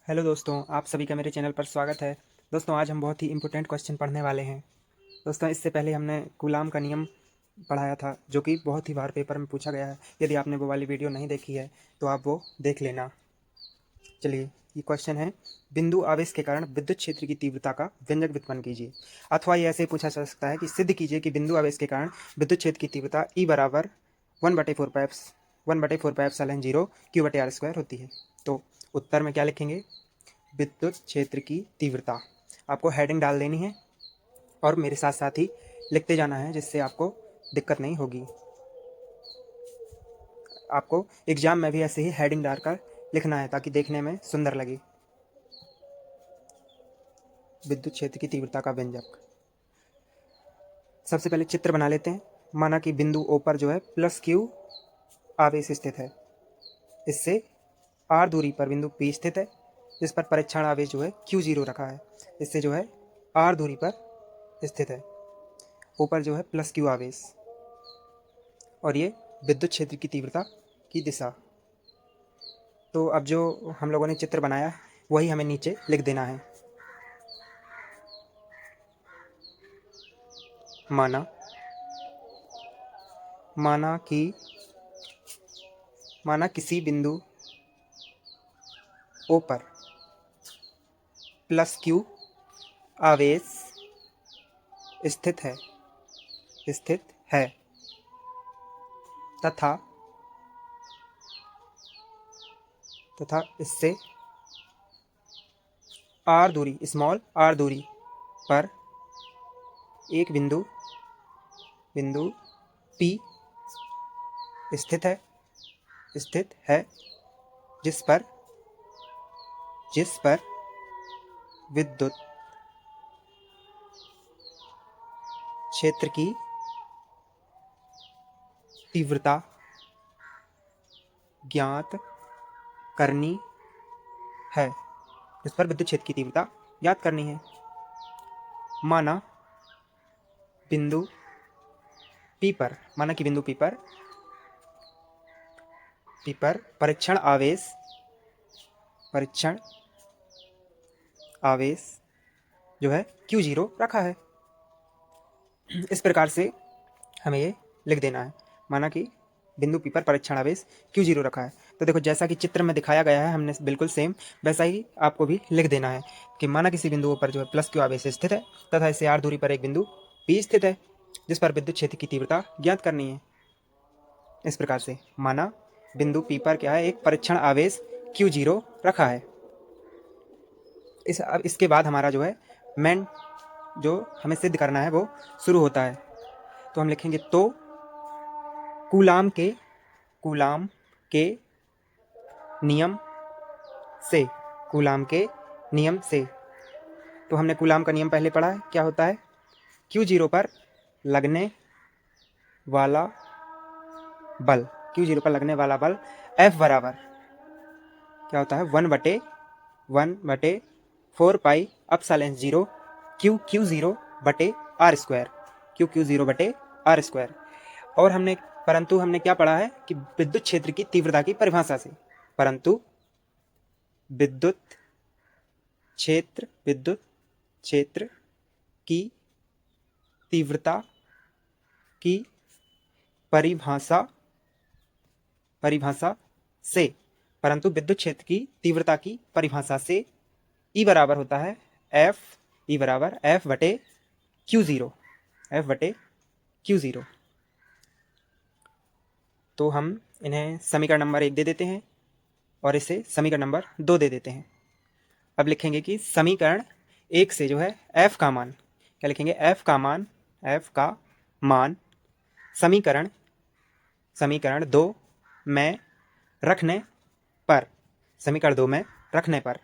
Hello दोस्तों, आप सभी का मेरे चैनल पर स्वागत है। दोस्तों, आज हम बहुत ही इम्पोर्टेंट क्वेश्चन पढ़ने वाले हैं। दोस्तों, इससे पहले हमने कूलाम का नियम पढ़ाया था, जो कि बहुत ही बार पेपर में पूछा गया है। यदि आपने वो वाली वीडियो नहीं देखी है तो आप वो देख लेना। चलिए, ये क्वेश्चन है, बिंदु आवेश के कारण विद्युत क्षेत्र की तीव्रता का व्यंजक व्युत्पन्न कीजिए। अथवा ये ऐसे पूछा जा सकता है कि सिद्ध कीजिए कि बिंदु आवेश के कारण विद्युत क्षेत्र की तीव्रता ई बराबर 1/4 पाई क्यू बटे आर स्क्वायर होती है। तो उत्तर में क्या लिखेंगे? विद्युत क्षेत्र की तीव्रता। आपको हेडिंग डाल देनी है और मेरे साथ साथ ही लिखते जाना है, जिससे आपको दिक्कत नहीं होगी। आपको एग्जाम में भी ऐसे ही हेडिंग डालकर लिखना है, ताकि देखने में सुंदर लगे। विद्युत क्षेत्र की तीव्रता का व्यंजक। सबसे पहले चित्र बना लेते हैं। माना कि बिंदु ओ पर जो है प्लस क्यू आवेश स्थित है। इससे आर दूरी पर बिंदु पी स्थित है, जिस पर परीक्षण आवेश जो है Q0 रखा है। इससे जो है आर दूरी पर स्थित है। ऊपर जो है प्लस क्यू आवेश, और ये विद्युत क्षेत्र की तीव्रता की दिशा। तो अब जो हम लोगों ने चित्र बनाया वही हमें नीचे लिख देना है। माना माना कि माना किसी बिंदु ओ पर प्लस क्यू आवेश स्थित है तथा इससे आर दूरी, स्मॉल आर दूरी पर एक बिंदु पी स्थित है, जिस पर विद्युत क्षेत्र की तीव्रता ज्ञात करनी है। जिस पर विद्युत क्षेत्र की तीव्रता ज्ञात करनी है। माना बिंदु पी पर परीक्षण आवेश जो है Q0 रखा है। इस प्रकार से हमें ये लिख देना है। माना कि बिंदु पी पर परीक्षण आवेश Q0 रखा है। तो देखो, जैसा कि चित्र में दिखाया गया है, हमने बिल्कुल सेम वैसा ही आपको भी लिख देना है कि माना किसी बिंदु पर जो है प्लस क्यू आवेश स्थित है तथा इससे आर दूरी पर एक बिंदु पी स्थित है, जिस पर विद्युत क्षेत्र की तीव्रता ज्ञात करनी है। इस प्रकार से माना बिंदु पी पर क्या है, एक परीक्षण आवेश Q0 रखा है। अब इसके बाद हमारा जो है मेन जो हमें सिद्ध करना है वो शुरू होता है। तो हम लिखेंगे, तो कूलाम के नियम से तो हमने कूलाम का नियम पहले पढ़ा है। क्या होता है? Q0 पर लगने वाला बल F बराबर क्या होता है? 1/4 पाई एप्सिलॉन 0 Q0 बटे आर स्क्वायर। और हमने क्या पढ़ा है कि विद्युत क्षेत्र की तीव्रता की परिभाषा से, परंतु विद्युत क्षेत्र की तीव्रता की परिभाषा विद्युत क्षेत्र की तीव्रता की परिभाषा से E बराबर होता है F बटे Q0। तो हम इन्हें समीकरण नंबर 1 दे देते हैं और इसे समीकरण नंबर 2 दे देते हैं। अब लिखेंगे कि समीकरण 1 से जो है F का मान, क्या लिखेंगे? F का मान समीकरण 2 में रखने पर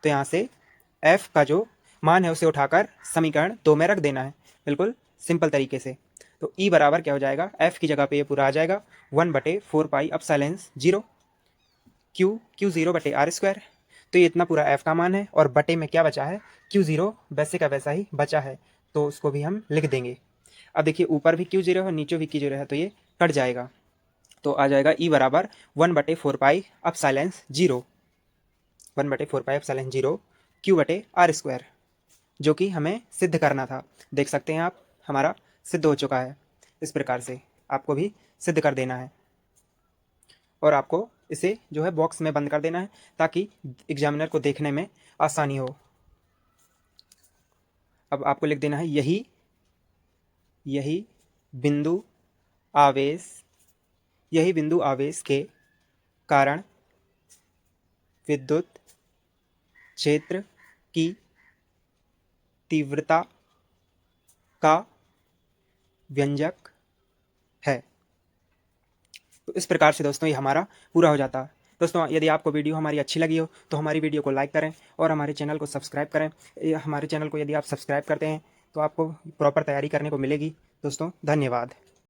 तो यहाँ से F का जो मान है उसे उठाकर समीकरण 2 में रख देना है, बिल्कुल सिंपल तरीके से। तो E बराबर क्या हो जाएगा? F की जगह पे ये पूरा आ जाएगा 1/4 पाई एप्सिलॉन 0 Q0 बटे आर स्क्वायर। तो ये इतना पूरा F का मान है, और बटे में क्या बचा है? Q0 वैसे का वैसा ही बचा है, तो उसको भी हम लिख देंगे। अब देखिए, ऊपर भी Q0 है, नीचे भी Q0 है, तो ये कट जाएगा। तो आ जाएगा E बराबर 1/4 पाई एप्सिलॉन 0 1/4πε0 Q/r², जो कि हमें सिद्ध करना था। देख सकते हैं आप, हमारा सिद्ध हो चुका है। इस प्रकार से आपको भी सिद्ध कर देना है और आपको इसे जो है बॉक्स में बंद कर देना है ताकि एग्जामिनर को देखने में आसानी हो। अब आपको लिख देना है यही बिंदु आवेश के कारण विद्युत क्षेत्र की तीव्रता का व्यंजक है। तो इस प्रकार से दोस्तों ये हमारा पूरा हो जाता है। दोस्तों यदि आपको वीडियो हमारी अच्छी लगी हो तो हमारी वीडियो को लाइक करें और हमारे चैनल को सब्सक्राइब करें। हमारे चैनल को यदि आप सब्सक्राइब करते हैं तो आपको प्रॉपर तैयारी करने को मिलेगी। दोस्तों धन्यवाद।